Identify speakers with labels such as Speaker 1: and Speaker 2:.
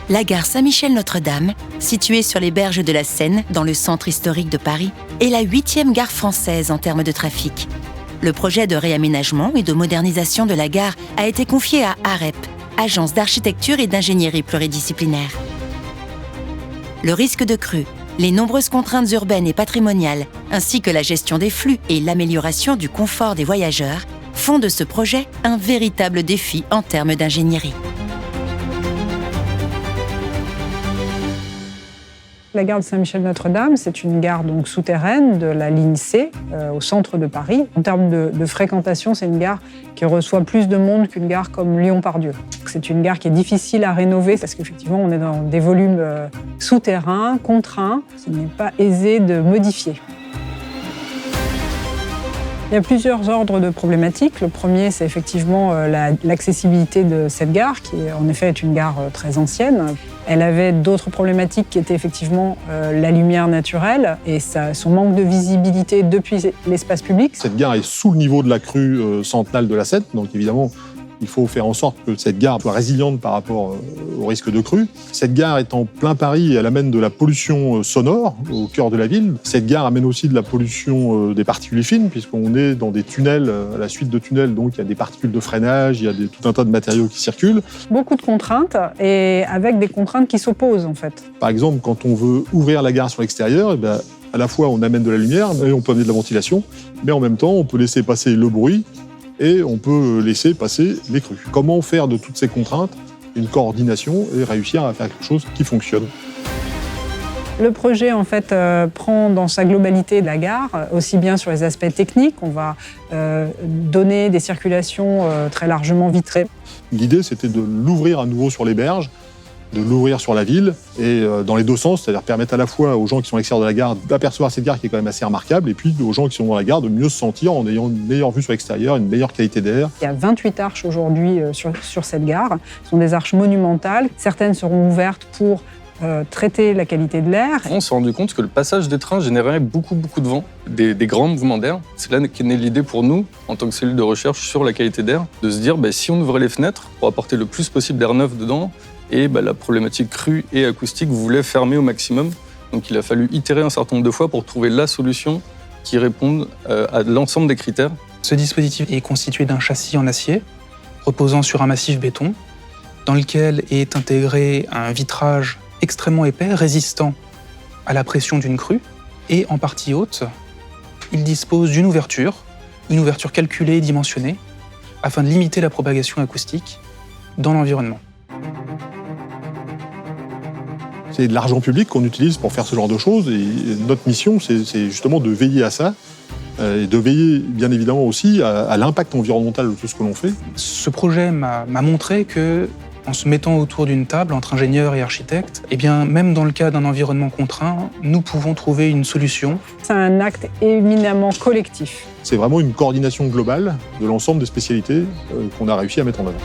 Speaker 1: La gare Saint-Michel-Notre-Dame, située sur les berges de la Seine, dans le centre historique de Paris, est la 8e gare française en termes de trafic. Le projet de réaménagement et de modernisation de la gare a été confié à AREP, Agence d'architecture et d'ingénierie pluridisciplinaire. Le risque de crue, les nombreuses contraintes urbaines et patrimoniales, ainsi que la gestion des flux et l'amélioration du confort des voyageurs, font de ce projet un véritable défi en termes d'ingénierie.
Speaker 2: La gare de Saint-Michel-Notre-Dame, c'est une gare donc souterraine de la ligne C, au centre de Paris. En termes de fréquentation, c'est une gare qui reçoit plus de monde qu'une gare comme Lyon-Part-Dieu. C'est une gare qui est difficile à rénover parce qu'effectivement, on est dans des volumes souterrains, contraints. Ce n'est pas aisé de modifier. Il y a plusieurs ordres de problématiques. Le premier, c'est effectivement l'accessibilité de cette gare, qui en effet est une gare très ancienne. Elle avait d'autres problématiques qui étaient effectivement la lumière naturelle et son manque de visibilité depuis l'espace public.
Speaker 3: Cette gare est sous le niveau de la crue centenale de la Seine, donc évidemment, il faut faire en sorte que cette gare soit résiliente par rapport au risque de crue. Cette gare est en plein Paris et elle amène de la pollution sonore au cœur de la ville. Cette gare amène aussi de la pollution des particules fines, puisqu'on est dans des tunnels, à la suite de tunnels, donc il y a des particules de freinage, il y a tout un tas de matériaux qui circulent.
Speaker 2: Beaucoup de contraintes et avec des contraintes qui s'opposent en fait.
Speaker 3: Par exemple, quand on veut ouvrir la gare sur l'extérieur, à la fois on amène de la lumière et on peut amener de la ventilation, mais en même temps on peut laisser passer le bruit et on peut laisser passer les crues. Comment faire de toutes ces contraintes une coordination et réussir à faire quelque chose qui fonctionne?
Speaker 2: Le projet en fait prend dans sa globalité la gare, aussi bien sur les aspects techniques. On va donner des circulations très largement vitrées.
Speaker 3: L'idée, c'était de l'ouvrir à nouveau sur les berges, de l'ouvrir sur la ville et dans les deux sens, c'est-à-dire permettre à la fois aux gens qui sont à l'extérieur de la gare d'apercevoir cette gare qui est quand même assez remarquable et puis aux gens qui sont dans la gare de mieux se sentir en ayant une meilleure vue sur l'extérieur, une meilleure qualité d'air.
Speaker 2: Il y a 28 arches aujourd'hui sur cette gare. Ce sont des arches monumentales. Certaines seront ouvertes pour traiter la qualité de l'air.
Speaker 4: On s'est rendu compte que le passage des trains générait beaucoup de vent, des grands mouvements d'air. C'est là qu'est née l'idée pour nous, en tant que cellule de recherche sur la qualité d'air, de se dire si on ouvrait les fenêtres pour apporter le plus possible d'air neuf dedans, et la problématique crue et acoustique voulait fermer au maximum. Donc il a fallu itérer un certain nombre de fois pour trouver la solution qui réponde à l'ensemble des critères.
Speaker 5: Ce dispositif est constitué d'un châssis en acier, reposant sur un massif béton, dans lequel est intégré un vitrage extrêmement épais, résistant à la pression d'une crue, et en partie haute, il dispose d'une ouverture calculée et dimensionnée, afin de limiter la propagation acoustique dans l'environnement.
Speaker 3: C'est de l'argent public qu'on utilise pour faire ce genre de choses et notre mission, c'est justement de veiller à ça et de veiller bien évidemment aussi à l'impact environnemental de tout ce que l'on fait.
Speaker 5: Ce projet m'a montré que, en se mettant autour d'une table entre ingénieurs et architectes, même dans le cas d'un environnement contraint, nous pouvons trouver une solution.
Speaker 2: C'est un acte éminemment collectif.
Speaker 3: C'est vraiment une coordination globale de l'ensemble des spécialités qu'on a réussi à mettre en œuvre.